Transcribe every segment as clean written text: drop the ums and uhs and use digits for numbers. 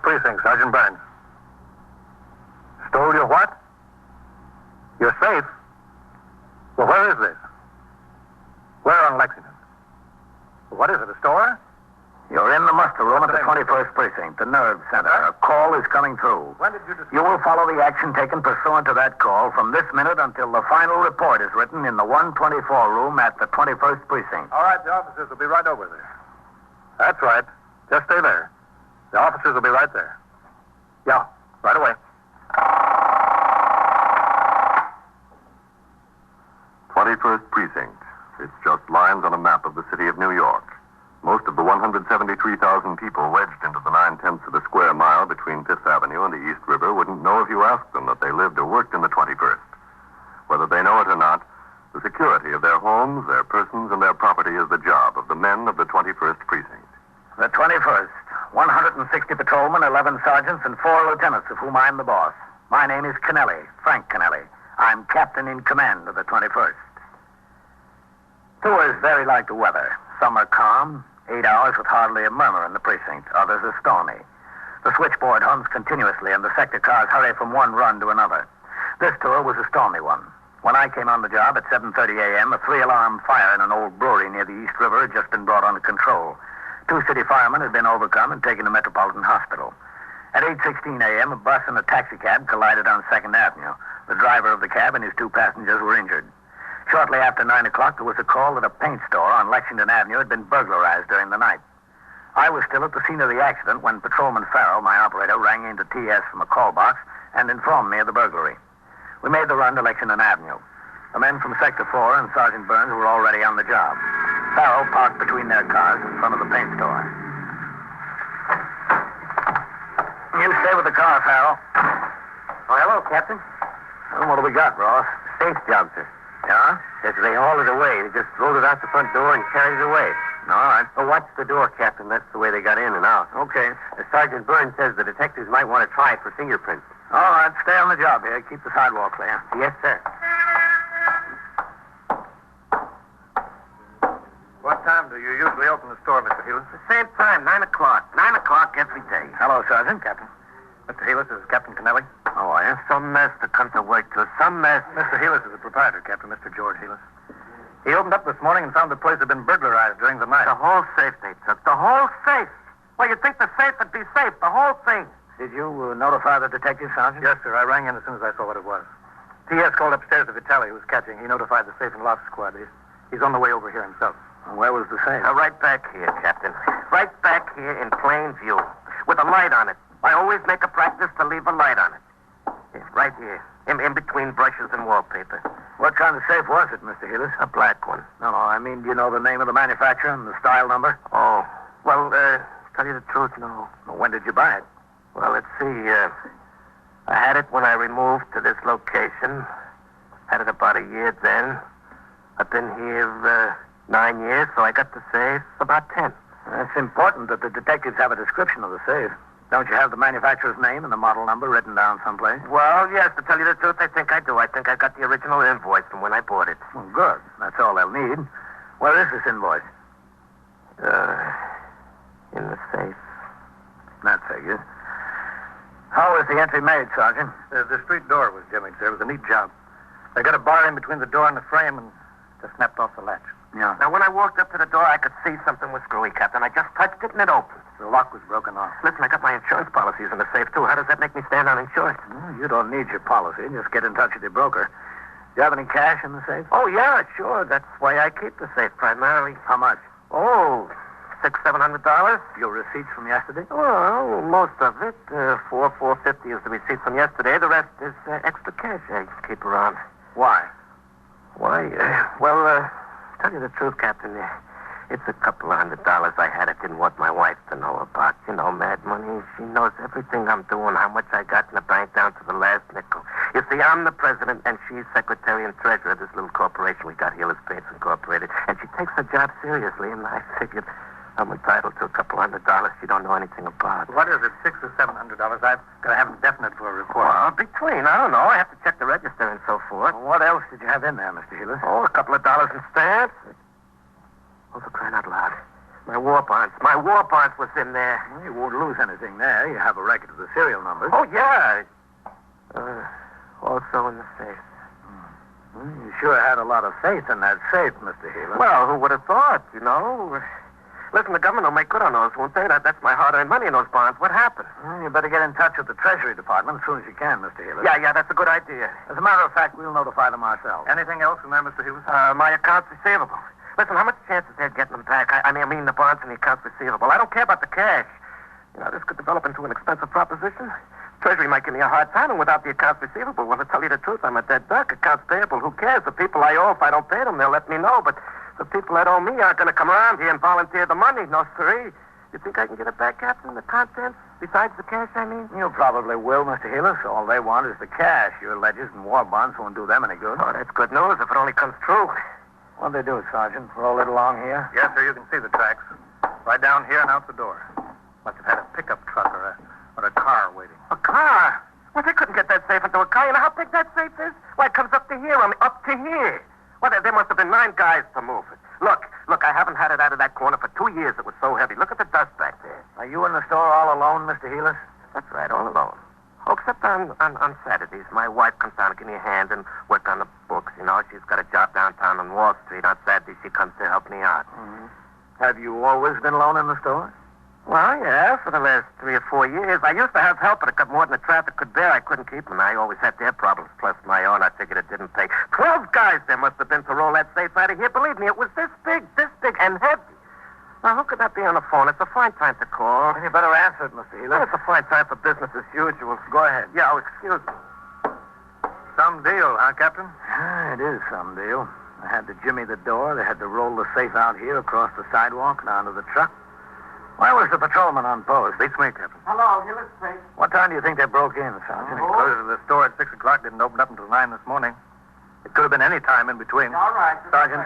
Precinct, Sergeant Burns. Stole your what? Your safe? Well, where is this? Where on Lexington? What is it, a store? You're in the muster room at the 21st Precinct, the nerve center. A call is coming through. When did you discover? You will follow the action taken pursuant to that call from this minute until the final report is written in the 124 room at the 21st Precinct. All right, the officers will be right over there. That's right. Just stay there. The officers will be right there. Yeah, right away. 21st Precinct. It's just lines on a map of the city of New York. Most of the 173,000 people wedged into the 9/10 of a square mile between Fifth Avenue and the East River wouldn't know if you asked them that they lived or worked in the 21st. Whether they know it or not, the security of their homes, their persons, and their property is the job of the men of the 21st Precinct. The 21st. 160 patrolmen, 11 sergeants, and 4 lieutenants, of whom I'm the boss. My name is Kennelly, Frank Kennelly. I'm captain in command of the 21st. Tours vary like the weather. Some are calm, 8 hours with hardly a murmur in the precinct. Others are stormy. The switchboard hums continuously, and the sector cars hurry from one run to another. This tour was a stormy one. When I came on the job at 7:30 a.m., a 3-alarm fire in an old brewery near the East River had just been brought under control. 2 city firemen had been overcome and taken to Metropolitan Hospital. At 8:16 a.m., a bus and a taxicab collided on 2nd Avenue. The driver of the cab and his 2 passengers were injured. Shortly after 9 o'clock, there was a call that a paint store on Lexington Avenue had been burglarized during the night. I was still at the scene of the accident when Patrolman Farrell, my operator, rang into TS from a call box and informed me of the burglary. We made the run to Lexington Avenue. The men from Sector 4 and Sergeant Burns were already on the job. Farrell parked between their cars in front of the paint store. You stay with the car, Farrell. Oh, hello, Captain. Well, what do we got, Ross? Safe job, sir. Yeah? Says they hauled it away. They just rolled it out the front door and carried it away. All right. Oh, watch the door, Captain. That's the way they got in and out. Okay. Sergeant Burns says the detectives might want to try it for fingerprints. All right, stay on the job here. Keep the sidewalk clear. Yes, sir. What time do you usually open the store, Mr. Heelis? The same time, 9 o'clock. 9 o'clock every day. Hello, Sergeant. Captain. Mr. Heelis, this is Captain Kennelly. How are you? Some mess to come to work to. Some mess. Mr. Heelis is the proprietor, Captain, Mr. George Heelis. He opened up this morning and found the place had been burglarized during the night. The whole safe they took. The whole safe. Well, you'd think the safe would be safe. The whole thing. Did you notify the detective, Sergeant? Yes, sir. I rang in as soon as I saw what it was. T.S. called upstairs to Vitaly, who was catching. He notified the safe and lock squad. He's on the way over here himself. Where was the safe? Right back here, Captain. Right back here in plain view. With a light on it. I always make a practice to leave a light on it. Yeah, right here. In between brushes and wallpaper. What kind of safe was it, Mr. Heelis? A black one. No, I mean, do you know the name of the manufacturer and the style number? Oh. Well, tell you the truth, no. Well, when did you buy it? Well, let's see. I had it when I removed to this location. Had it about a year then. I've been here 9 years, so I got the safe about 10. It's important that the detectives have a description of the safe. Don't you have the manufacturer's name and the model number written down someplace? Well, yes, to tell you the truth, I think I do. I think I got the original invoice from when I bought it. Well, good. That's all they'll need. Where is this invoice? In the safe. That figures. How was the entry made, Sergeant? The street door was jimmied, sir. It was a neat job. They got a bar in between the door and the frame and just snapped off the latch. Yeah. Now, when I walked up to the door, I could see something was screwy, Captain. I just touched it and it opened. The lock was broken off. Listen, I got my insurance policies in the safe, too. How does that make me stand uninsured? Well, you don't need your policy. Just get in touch with your broker. Do you have any cash in the safe? Oh, yeah, sure. That's why I keep the safe primarily. How much? Oh, $600-700. Your receipts from yesterday? Well, most of it. $450 is the receipt from yesterday. The rest is extra cash I keep around. Why? Why? Tell you the truth, Captain. It's a couple of $100 I had. I didn't want my wife to know about. You know, mad money. She knows everything I'm doing, how much I got in the bank down to the last nickel. You see, I'm the president, and she's secretary and treasurer of this little corporation we got here, Paints Incorporated. And she takes her job seriously, and I figured I'm entitled to a couple $100 she don't know anything about. What is it, $600 or $700? I've got to have them definite for a report. Well, between, I don't know. I have to check the register and so forth. Well, what else did you have in there, Mr. Heelis? Oh, a couple of dollars in stamps. Oh, for crying out loud. My war bonds. My war bonds was in there. Well, you won't lose anything there. You have a record of the serial numbers. Oh, yeah. Also in the safe. Well, you sure had a lot of faith in that safe, Mr. Healer. Well, who would have thought, you know? Listen, the government will make good on those, won't they? That's my hard-earned money in those bonds. What happened? Well, you better get in touch with the Treasury Department as soon as you can, Mr. Healer. Yeah, that's a good idea. As a matter of fact, we'll notify them ourselves. Anything else in there, Mr. Healer? My accounts receivable. Listen, how much chance is there of getting them back? I mean the bonds and the accounts receivable. I don't care about the cash. You know, this could develop into an expensive proposition. Treasury might give me a hard time, and without the accounts receivable, well, to tell you the truth, I'm a dead duck. Accounts payable, who cares? The people I owe, if I don't pay them, they'll let me know. But the people that owe me aren't going to come around here and volunteer the money. No, siree. You think I can get it back, Captain? The contents? Besides the cash, I mean? You probably will, Mr. Healer. So all they want is the cash. Your ledgers and war bonds won't do them any good. Oh, that's good news if it only comes true. What'd they do, Sergeant? Roll it along here? Yes, sir. You can see the tracks. Right down here and out the door. Must have had a pickup truck or a car waiting. A car? Well, they couldn't get that safe into a car. You know how big that safe is? Why, it comes up to here. I mean, up to here. Well, there must have been 9 guys to move it. Look, I haven't had it out of that corner for 2 years. It was so heavy. Look at the dust back there. Are you in the store all alone, Mr. Healer? That's right, all alone. Oh, except on Saturdays. My wife comes down to give me a hand and work on the books. You know, she's got a job downtown on Wall Street. On Saturdays, she comes to help me out. Mm-hmm. Have you always been alone in the store? Well, yeah, for the last 3 or 4 years. I used to have help, but it got more than the traffic could bear. I couldn't keep them. I always had their problems, plus my own. I figured it didn't pay. 12 guys there must have been to roll that safe out of here. Believe me, it was this big, and heavy. Now, who could that be on the phone? It's a fine time to call. Well, you better answer it, Mr. Healer. Well, it's a fine time for business as usual. Go ahead. Yeah, excuse me. Some deal, huh, Captain? It is some deal. I had to jimmy the door. They had to roll the safe out here across the sidewalk and onto the truck. Why was the patrolman on post? Beats me, Captain. Hello, Hillis Street. What time do you think they broke in, Sergeant? He closed the store at 6 o'clock. Didn't open up until 9 this morning. It could have been any time in between. All right. Sergeant,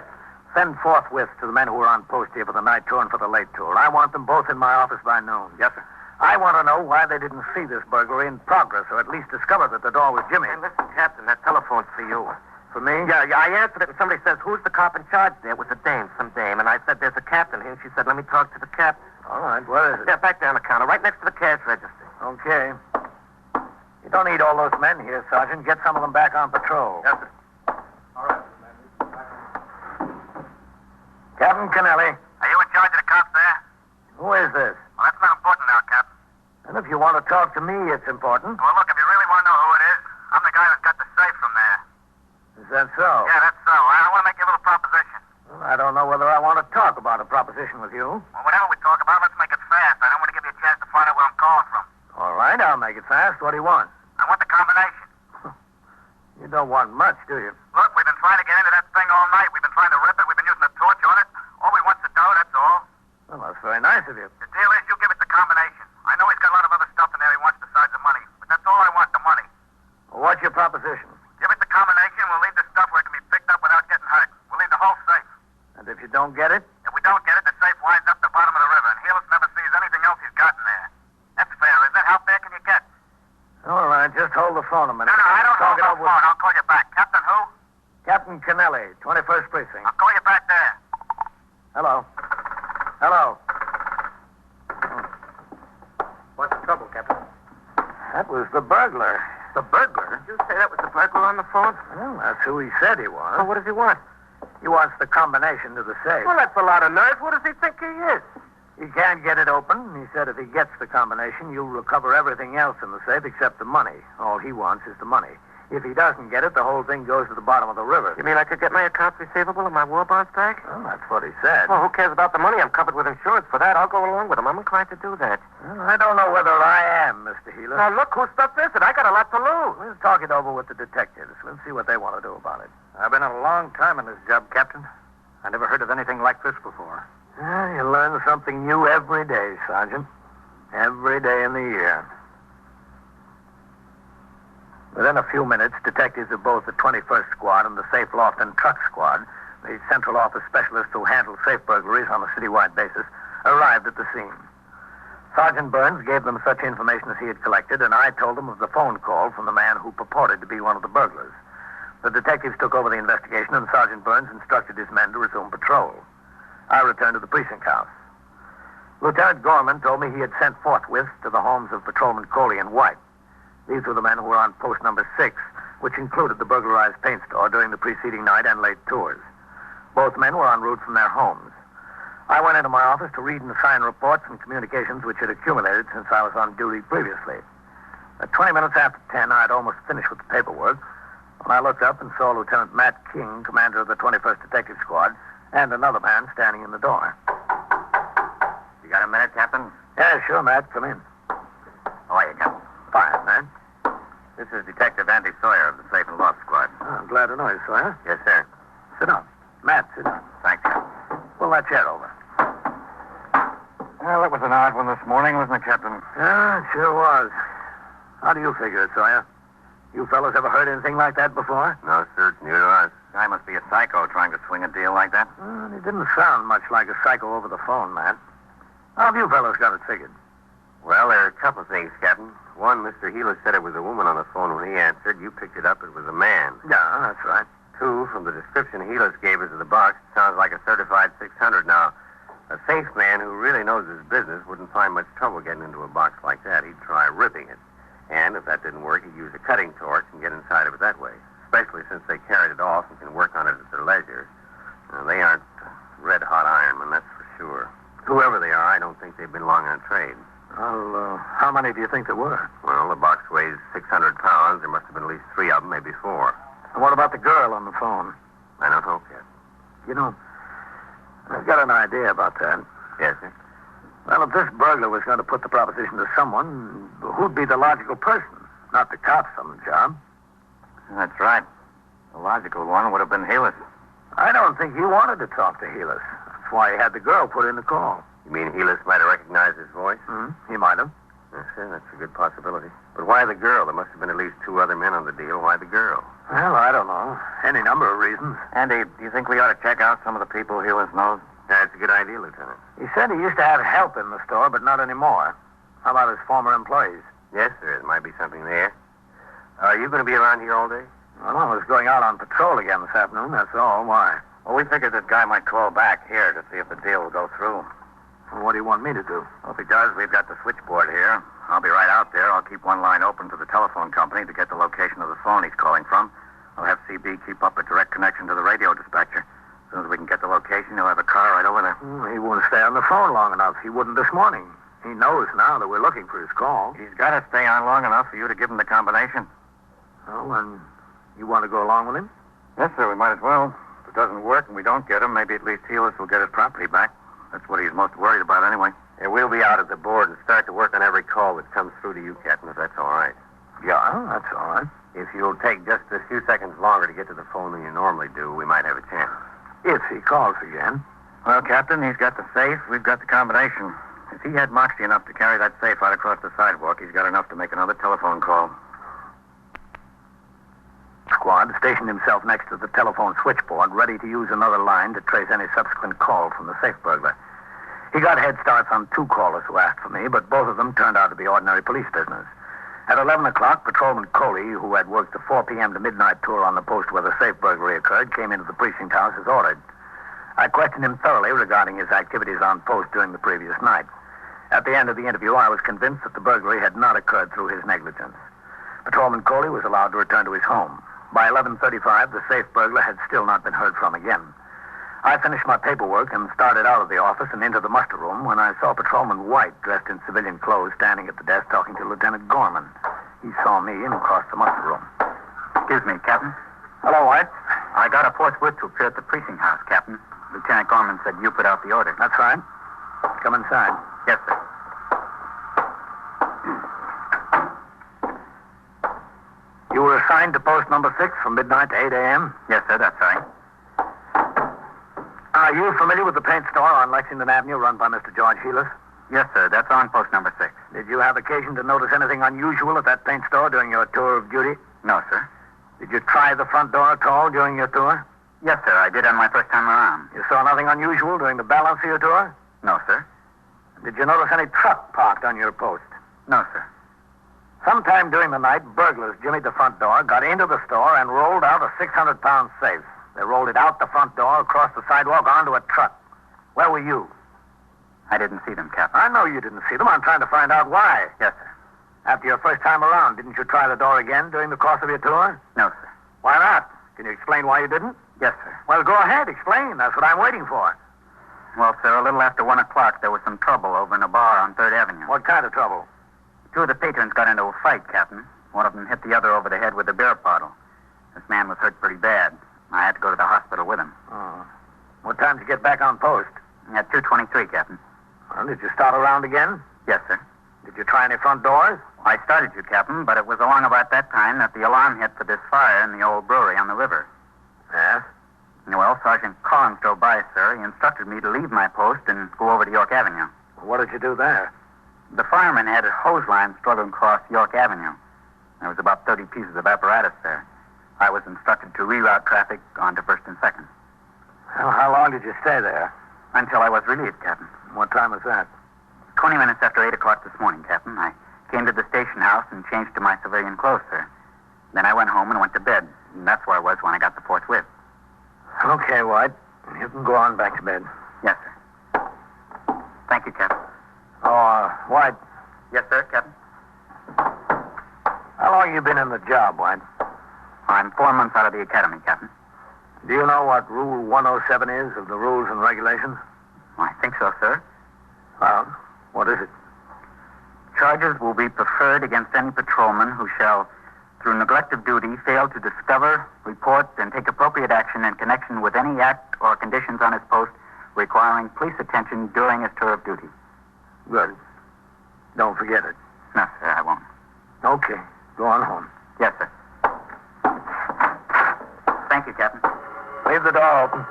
send forthwith to the men who are on post here for the night tour and for the late tour. I want them both in my office by noon. Yes, sir. I want to know why they didn't see this burglary in progress, or at least discover that the door was jimmy. Hey, listen, Captain, that telephone's for you. For me? Yeah, I answered it, and somebody says, who's the cop in charge there? It was a dame, some dame. And I said, there's a captain here. And she said, let me talk to the captain. All right, where is it? Yeah, back there on the counter, right next to the cash register. Okay. You don't need all those men here, Sergeant. Get some of them back on patrol. Yes, sir. All right, Captain Kennelly. Are you in charge of the cops there? Who is this? Well, that's not important now, Captain. And if you want to talk to me, it's important. Well, look, if you really want to know who it is, I'm the guy that got the safe from there. Is that so? Yeah, that's so. I want to make you a little proposition. Well, I don't know whether I want to talk about a proposition with you. Well, whatever we talk about, let's make it fast. I don't want to give you a chance to find out where I'm calling from. All right, I'll make it fast. What do you want? I want the combination. You don't want much, do you? Look, we've been trying to get into that thing all night. We've been trying to rip it. We've been using a torch on it. All we want's the dough, that's all. Well, that's very nice of you. The deal is you give it the combination. I know he's got a lot of other stuff in there he wants besides the money. But that's all I want, the money. Well, what's your proposition? Give it the combination, we'll leave the stuff where it can be picked up without getting hurt. We'll leave the whole safe. And if you don't get it? If we don't get it, the safe winds up the bottom of the river, and Helis never sees anything else he's got in there. That's fair, isn't it? How fair can you get? All right, just hold the phone a minute. No, I don't Talk hold it the over with phone. I'll call you back. Captain who? Captain Kennelly, 21st Precinct. I'll call you back there. Hello. Hello. What's the trouble, Captain? That was the burglar. The burglar? Did you say that was the burglar on the phone? Well, that's who he said he Well, was. what does he want? He wants the combination to the safe. Well, that's a lot of nerve. What does he think he is? He can't get it open. He said if he gets the combination, you'll recover everything else in the safe except the money. All he wants is the money. If he doesn't get it, the whole thing goes to the bottom of the river. You mean I could get my accounts receivable and my war bonds back? Well, that's what he said. Well, who cares about the money? I'm covered with insurance for that. I'll go along with him. I'm inclined to do that. Well, I don't know whether I am, Mr. Healer. Now, look, whose stuff is it? I got a lot to lose. We'll talk it over with the detectives. We'll see what they want to do about it. I've been a long time in this job, Captain. I never heard of anything like this before. You learn something new every day, Sergeant. Every day in the year. Within a few minutes, detectives of both the 21st Squad and the Safe Loft and Truck Squad, the central office specialists who handle safe burglaries on a citywide basis, arrived at the scene. Sergeant Burns gave them such information as he had collected, and I told them of the phone call from the man who purported to be one of the burglars. The detectives took over the investigation, and Sergeant Burns instructed his men to resume patrol. I returned to the precinct house. Lieutenant Gorman told me he had sent forthwith to the homes of Patrolman Coley and White. These were the men who were on post number 6, which included the burglarized paint store during the preceding night and late tours. Both men were en route from their homes. I went into my office to read and sign reports and communications which had accumulated since I was on duty previously. At 20 minutes after 10, I had almost finished with the paperwork when I looked up and saw Lieutenant Matt King, commander of the 21st Detective Squad, and another man standing in the door. You got a minute, Captain? Yeah, sure, Matt. Come in. How are you, Captain? Fine, man. This is Detective Andy Sawyer of the Safe and Loft Squad. Oh, I'm glad to know you, Sawyer. Yes, sir. Sit down. Matt, sit down. Thanks, Captain. Pull that chair over. Well, that was an odd one this morning, wasn't it, Captain? Yeah, it sure was. How do you figure it, Sawyer? You fellas ever heard anything like that before? No, sir. Neither do I. Guy must be a psycho trying to swing a deal like that. Well, it didn't sound much like a psycho over the phone, Matt. How have you fellas got it figured? Well, there are a couple of things, Captain. One, Mr. Healer said it was a woman on the phone when he answered. You picked it up, it was a man. Yeah, that's right. Two, from the description Healers gave us of the box, it sounds like a certified 600. Now, a safe man who really knows his business wouldn't find much trouble getting into a box like that. He'd try ripping it. And if that didn't work, he'd use a cutting torch and get inside of it that way, especially since they carried it off and can work on it at their leisure. They aren't red-hot ironmen, that's for sure. Whoever they are, I don't think they've been long on trade. Well, how many do you think there were? Well, the box weighs 600 pounds. There must have been at least 3 of them, maybe 4. And what about the girl on the phone? I don't know, Captain. You know, I've got an idea about that. Yes, sir? Well, if this burglar was going to put the proposition to someone, who'd be the logical person? Not the cops on the job. That's right. The logical one would have been Healers. I don't think he wanted to talk to Healers. That's why he had the girl put in the call. You mean Healers might have recognized his voice? He might have. Yes, sir, that's a good possibility. But why the girl? There must have been at least 2 other men on the deal. Why the girl? Well, I don't know. Any number of reasons. Andy, do you think we ought to check out some of the people Healers knows? That's a good idea, Lieutenant. He said he used to have help in the store, but not anymore. How about his former employees? Yes, sir, there might be something there. Are you going to be around here all day? Well, I was going out on patrol again this afternoon, that's all. Why? Well, we figured this guy might call back here to see if the deal will go through. Well, what do you want me to do? Well, if he does, we've got the switchboard here. I'll be right out there. I'll keep one line open to the telephone company to get the location of the phone he's calling from. I'll have CB keep up a direct connection to the radio dispatcher. As soon as we can get the location, he'll have a car right over there. He won't stay on the phone long enough. He wouldn't this morning. He knows now that we're looking for his call. He's got to stay on long enough for you to give him the combination. Oh, and you want to go along with him? Yes, sir, we might as well. If it doesn't work and we don't get him, maybe at least Healers will get his property back. That's what he's most worried about anyway. Yeah, we'll be out at the board and start to work on every call that comes through to you, Captain, if that's all right. Yeah, that's all right. If you'll take just a few seconds longer to get to the phone than you normally do, we might have a chance. If he calls again. Well, Captain, he's got the safe. We've got the combination. If he had moxie enough to carry that safe out across the sidewalk, he's got enough to make another telephone call. Squad stationed himself next to the telephone switchboard, ready to use another line to trace any subsequent call from the safe burglar. He got head starts on 2 callers who asked for me, but both of them turned out to be ordinary police business. At 11 o'clock, Patrolman Coley, who had worked the 4 p.m. to midnight tour on the post where the safe burglary occurred, came into the precinct house as ordered. I questioned him thoroughly regarding his activities on post during the previous night. At the end of the interview, I was convinced that the burglary had not occurred through his negligence. Patrolman Coley was allowed to return to his home. By 11:35, the safe burglar had still not been heard from again. I finished my paperwork and started out of the office and into the muster room when I saw Patrolman White, dressed in civilian clothes, standing at the desk talking to Lieutenant Gorman. He saw me and crossed the muster room. Excuse me, Captain. Hello, White. I got a forthwith to appear at the precinct house, Captain. Lieutenant Gorman said you put out the order. That's right. Come inside. Yes, sir. You were assigned to post number 6 from midnight to 8 a.m.? Yes, sir, that's right. Are you familiar with the paint store on Lexington Avenue run by Mr. George Healers? Yes, sir, that's on post number 6. Did you have occasion to notice anything unusual at that paint store during your tour of duty? No, sir. Did you try the front door at all during your tour? Yes, sir, I did on my first time around. You saw nothing unusual during the balance of your tour? No, sir. Did you notice any truck parked on your post? No, sir. Sometime during the night, burglars jimmied the front door, got into the store, and rolled out a 600-pound safe. They rolled it out the front door, across the sidewalk, onto a truck. Where were you? I didn't see them, Captain. I know you didn't see them. I'm trying to find out why. Yes, sir. After your first time around, didn't you try the door again during the course of your tour? No, sir. Why not? Can you explain why you didn't? Yes, sir. Well, go ahead. Explain. That's what I'm waiting for. Well, sir, a little after 1 o'clock, there was some trouble over in a bar on 3rd Avenue. What kind of trouble? 2 of the patrons got into a fight, Captain. One of them hit the other over the head with a beer bottle. This man was hurt pretty bad. I had to go to the hospital with him. Oh. What time did you get back on post? At 2:23, Captain. Well, did you start around again? Yes, sir. Did you try any front doors? I started you, Captain, but it was along about that time that the alarm hit for this fire in the old brewery on the river. Yes. Well, Sergeant Collins drove by, sir. He instructed me to leave my post and go over to York Avenue. What did you do there? The fireman had a hose line struggling across York Avenue. There was about 30 pieces of apparatus there. I was instructed to reroute traffic onto 1st and 2nd. Well, how long did you stay there? Until I was relieved, Captain. What time was that? 20 minutes after 8 o'clock this morning, Captain. I came to the station house and changed to my civilian clothes, sir. Then I went home and went to bed. And that's where I was when I got the forthwith. Okay, White. You can go on back to bed. Yes, sir. Thank you, Captain. Oh, White, Yes, sir, Captain. how long you been in the job, White? I'm 4 months out of the academy, Captain. Do you know what Rule 107 is of the Rules and Regulations? I think so, sir. Well, what is it? Charges will be preferred against any patrolman who shall, through neglect of duty, fail to discover, report, and take appropriate action in connection with any act or conditions on his post requiring police attention during his tour of duty. Good. Don't forget it. No, sir, I won't. Okay. Go on home. Yes, sir. Thank you, Captain. Leave the door open.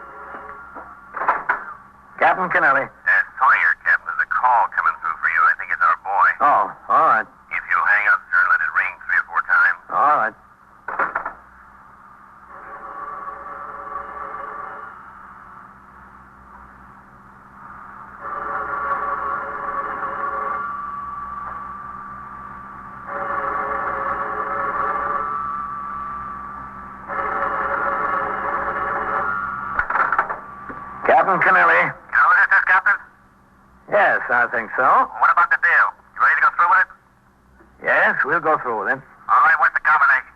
Captain Kennelly. Sawyer, Captain, there's a call coming through for you. I think it's our boy. Oh, all right. If you'll hang up, sir, let it ring 3 or 4 times. All right. Captain Kennelly. You know what this is, Captain? Yes, I think so. What about the deal? You ready to go through with it? Yes, we'll go through with it. All right, what's the combination?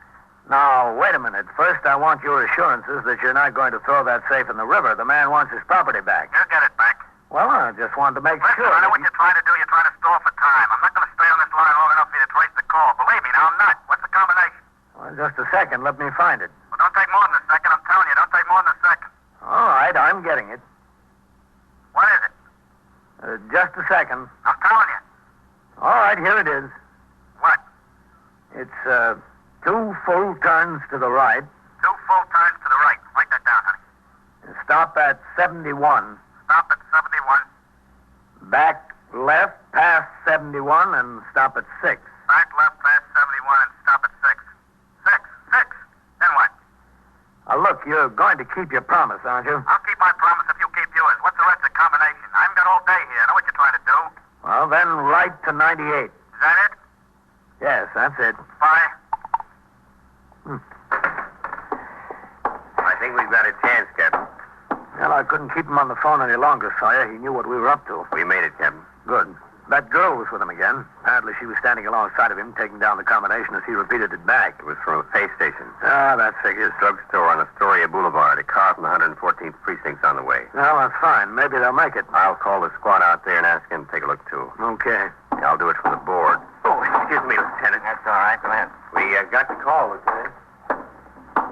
Now, wait a minute. First, I want your assurances that you're not going to throw that safe in the river. The man wants his property back. You'll get it back. Well, I just wanted to make Listen, sure. I know what you're trying to do. You're trying to stall for time. I'm not going to stay on this line long enough for you to trace the call. Believe me, now I'm not. What's the combination? Well, just a second. Let me find it. Well, don't take more than a second. I'm telling you, don't take more than a second. All right, I'm getting it. What is it? Just a second. I'm telling you. All right, here it is. What? It's 2 full turns to the right. 2 full turns to the right. Write that down, honey. Stop at 71. Stop at 71. Back left past 71 and stop at 6. Back left past 71 and stop at 6. 6. 6. Then what? Look, you're going to keep your promise, aren't you? I'll keep my promise if you keep yours. What's the rest of the combination? I haven't got all day here. I know what you're trying to do. Well, then right to 98. Is that it? Yes, that's it. Bye. I think we've got a chance, Captain. Well, I couldn't keep him on the phone any longer, Sawyer. He knew what we were up to. We made it, Captain. Good. That girl was with him again. Apparently she was standing alongside of him, taking down the combination as he repeated it back. It was from a pay station. Ah, that figures. Drugstore on Astoria Boulevard. A car from the 114th Precinct's on the way. Well, that's fine. Maybe they'll make it. I'll call the squad out there and ask him to take a look, too. Okay. I'll do it from the board. Oh, excuse me, Lieutenant. That's all right. Go ahead. We got the call, Lieutenant.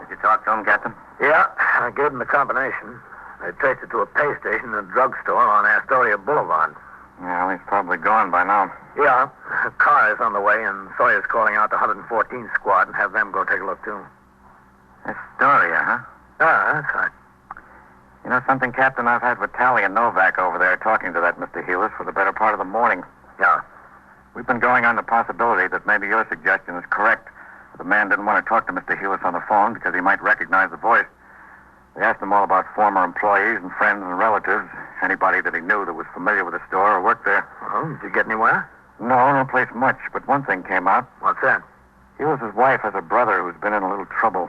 Did you talk to him, Captain? Yeah, I gave them the combination. They traced it to a pay station and a drugstore on Astoria Boulevard. Yeah, he's probably gone by now. Yeah, a car is on the way, and Sawyer's calling out the 114th squad and have them go take a look, too. Astoria, huh? Ah, that's right. You know something, Captain? I've had Vitali and Novak over there talking to that Mr. Heelis for the better part of the morning. Yeah. We've been going on the possibility that maybe your suggestion is correct. The man didn't want to talk to Mr. Heelis on the phone because he might recognize the voice. We asked him all about former employees and friends and relatives, anybody that he knew that was familiar with the store or worked there. Well, did you get anywhere? No place much, but one thing came out. What's that? Heelis' wife has a brother who's been in a little trouble.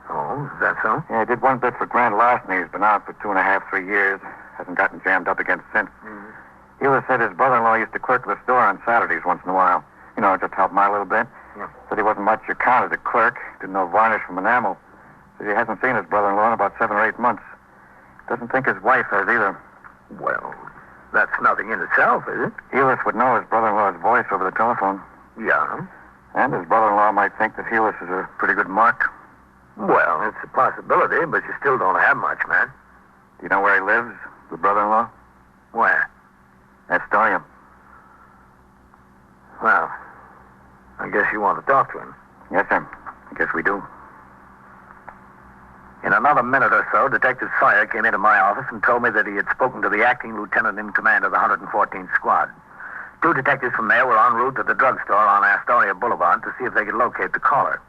Oh, is that so? Yeah, he did one bit for grand larceny. He's been out for 2.5, 3 years. Hasn't gotten jammed up again since. Mm-hmm. Heelis employees once in a while. You know, just help him out a little bit. Yeah. Said he wasn't much account as a clerk. Didn't know varnish from enamel. Said he hasn't seen his brother-in-law in about 7 or 8 months. Doesn't think his wife has either. Well, that's nothing in itself, is it? Helis would know his brother-in-law's voice over the telephone. Yeah. And his brother-in-law might think that Helis is a pretty good mark. Well, it's a possibility, but you still don't have much, man. Do you know where he lives, the brother-in-law? Where? Astoria. Well, I guess you want to talk to him. Yes, sir. I guess we do. In another minute or so, Detective Sawyer came into my office and told me that he had spoken to the acting lieutenant in command of the 114th Squad. 2 detectives from there were en route to the drugstore on Astoria Boulevard to see if they could locate the caller.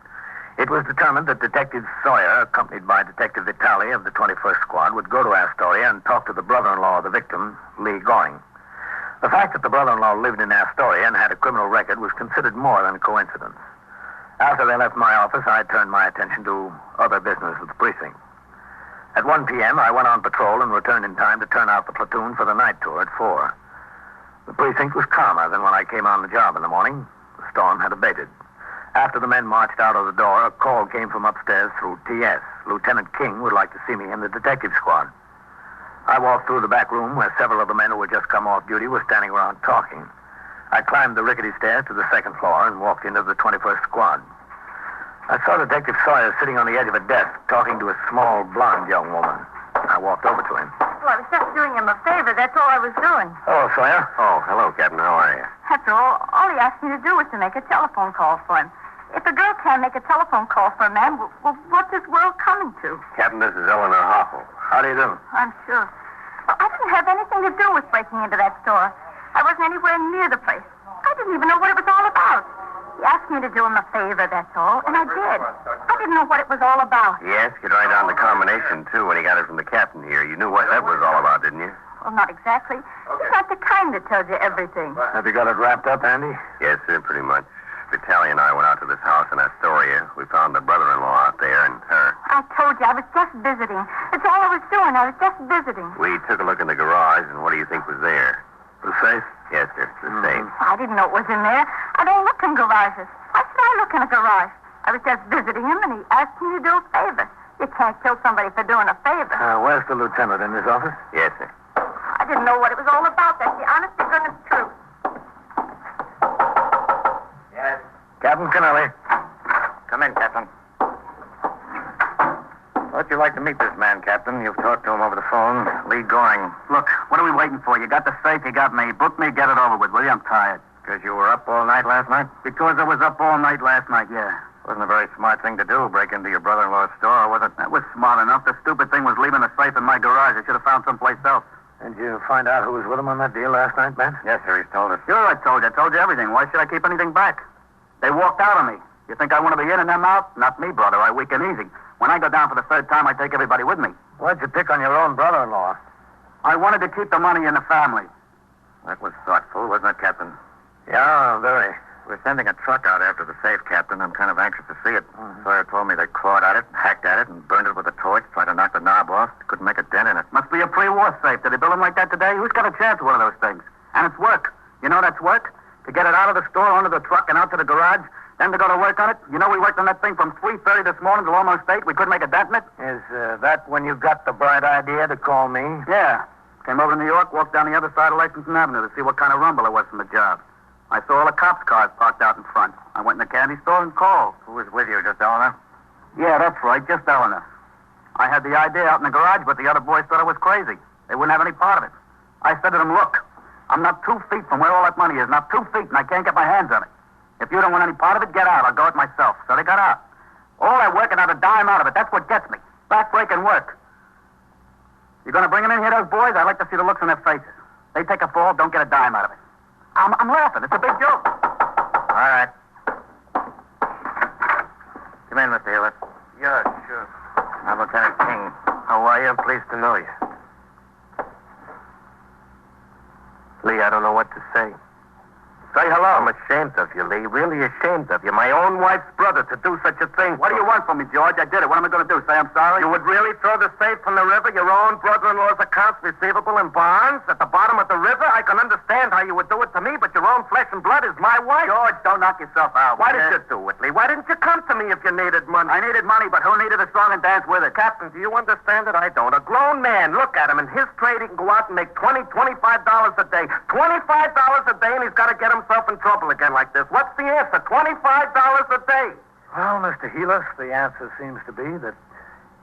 It was determined that Detective Sawyer, accompanied by Detective Vitale of the 21st Squad, would go to Astoria and talk to the brother-in-law of the victim, Lee Goring. The fact that the brother-in-law lived in Astoria and had a criminal record was considered more than a coincidence. After they left my office, I turned my attention to other business at the precinct. At 1 p.m., I went on patrol and returned in time to turn out the platoon for the night tour at 4. The precinct was calmer than when I came on the job in the morning. The storm had abated. After the men marched out of the door, a call came from upstairs through T.S. Lieutenant King would like to see me in the detective squad. I walked through the back room where several of the men who had just come off duty were standing around talking. I climbed the rickety stairs to the 2nd floor and walked into the 21st Squad. I saw Detective Sawyer sitting on the edge of a desk talking to a small, blonde young woman. I walked over to him. Well, I was just doing him a favor. That's all I was doing. Hello, Sawyer. Oh, hello, Captain. How are you? After all he asked me to do was to make a telephone call for him. If a girl can't make a telephone call for a man, well, what's this world coming to? Captain, this is Eleanor Hoffel. How do you do? I'm sure. Well, I didn't have anything to do with breaking into that store. I wasn't anywhere near the place. I didn't even know what it was all about. He asked me to do him a favor, that's all, and I did. I didn't know what it was all about. He asked you to write down the combination, too, when he got it from the captain here. You knew what that was all about, didn't you? Well, not exactly. He's not the kind that tells you everything. Have you got it wrapped up, Andy? Yes, sir, pretty much. Vitaly and I went out to this house in Astoria. We found the brother-in-law out there and her. I told you, I was just visiting. That's all I was doing. I was just visiting. We took a look in the garage, and what do you think was there? The safe? Yes, sir, the safe. I didn't know it was in there. I don't look in garages. Why should I look in a garage? I was just visiting him, and he asked me to do a favor. You can't kill somebody for doing a favor. Where's the lieutenant? In his office? Yes, sir. I didn't know what it was all about. That's the honest to goodness truth. Yes. Captain Kennelly. Come in, Captain. How'd you like to meet this man, Captain? You've talked to him over the phone. Lee Goring. Look, what are we waiting for? You got the safe, you got me. Book me, get it over with, will you? I'm tired. Because you were up all night last night? Because I was up all night last night, yeah. Wasn't a very smart thing to do, break into your brother-in-law's store, was it? That was smart enough. The stupid thing was leaving the safe in my garage. I should have found someplace else. Did you find out who was with him on that deal last night, Ben? Yes, sir, he's told us. Sure, I told you. I told you everything. Why should I keep anything back? They walked out on me. You think I want to be in and them out? Not me, brother. I weak and easy. When I go down for the 3rd time, I take everybody with me. Why'd you pick on your own brother-in-law? I wanted to keep the money in the family. That was thoughtful, wasn't it, Captain? Yeah, very. We're sending a truck out after the safe, Captain. I'm kind of anxious to see it. Sawyer told me they clawed at it, hacked at it, and burned it with a torch, tried to knock the knob off. Couldn't make a dent in it. Must be a pre-war safe. Did they build them like that today? Who's got a chance with one of those things? And it's work. You know that's work? To get it out of the store, onto the truck, and out to the garage, then to go to work on it. You know we worked on that thing from 3:30 this morning till almost 8. We couldn't make a dent in it. Is that when you got the bright idea to call me? Yeah. Came over to New York, walked down the other side of Lexington Avenue to see what kind of rumble it was from the job. I saw all the cops' cars parked out in front. I went in the candy store and called. Who was with you, just Eleanor? Yeah, that's right, just Eleanor. I had the idea out in the garage, but the other boys thought I was crazy. They wouldn't have any part of it. I said to them, look, I'm not 2 feet from where all that money is, not 2 feet, and I can't get my hands on it. If you don't want any part of it, get out. I'll go it myself. So they got out. All that work and not a dime out of it. That's what gets me. Back-breaking work. You going to bring them in here, those boys? I'd like to see the looks on their faces. They take a fall, don't get a dime out of it. I'm laughing. It's a big joke. All right. Come in, Mr. Hewitt. Yeah, sure. I'm Lieutenant King. How are you? I'm pleased to know you. Lee, I don't know what to say. Say hello. I'm ashamed of you, Lee. Really ashamed of you. My own wife's brother to do such a thing. What do you want from me, George? I did it. What am I going to do? Say I'm sorry? You would really throw the safe from the river, your own brother-in-law's accounts receivable and bonds at the bottom of the river? river, I can understand how you would do it to me, but your own flesh and blood is my wife. George, don't knock yourself out. Why did you do it, Lee? Why didn't you come to me if you needed money? I needed money, but who needed a song and dance with it? Captain, do you understand that I don't? A grown man, look at him. In his trade, he can go out and make $20, $25 a day. $25 a day, and he's got to get himself in trouble again like this. What's the answer? $25 a day. Well, Mr. Helis, the answer seems to be that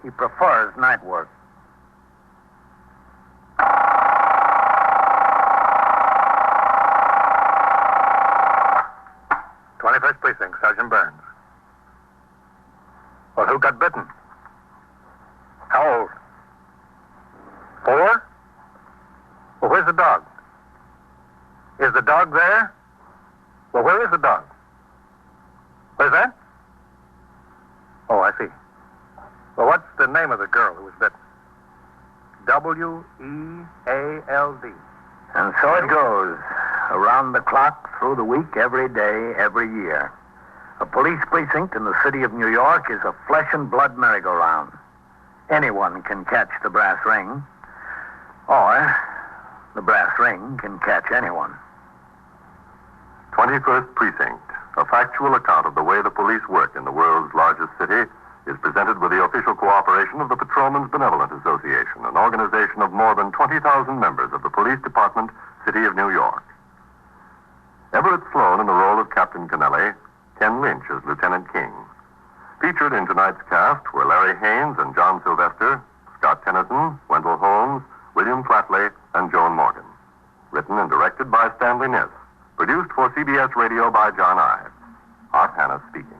he prefers night work. 21st Precinct, Sergeant Burns. Well, who got bitten? How old? 4? Well, where's the dog? Is the dog there? Well, where is the dog? Where's that? Oh, I see. Well, what's the name of the girl who was bitten? W-E-A-L-D. And so it goes. Around the clock, through the week, every day, every year. A police precinct in the city of New York is a flesh and blood merry-go-round. Anyone can catch the brass ring, or the brass ring can catch anyone. 21st Precinct, a factual account of the way the police work in the world's largest city, is presented with the official cooperation of the Patrolmen's Benevolent Association, an organization of more than 20,000 members of the Police Department, City of New York. Everett Sloan in the role of Captain Kennelly, Ken Lynch as Lieutenant King. Featured in tonight's cast were Larry Haynes and John Sylvester, Scott Tennyson, Wendell Holmes, William Flatley, and Joan Morgan. Written and directed by Stanley Niss. Produced for CBS Radio by John Ives. Art Hanna speaking.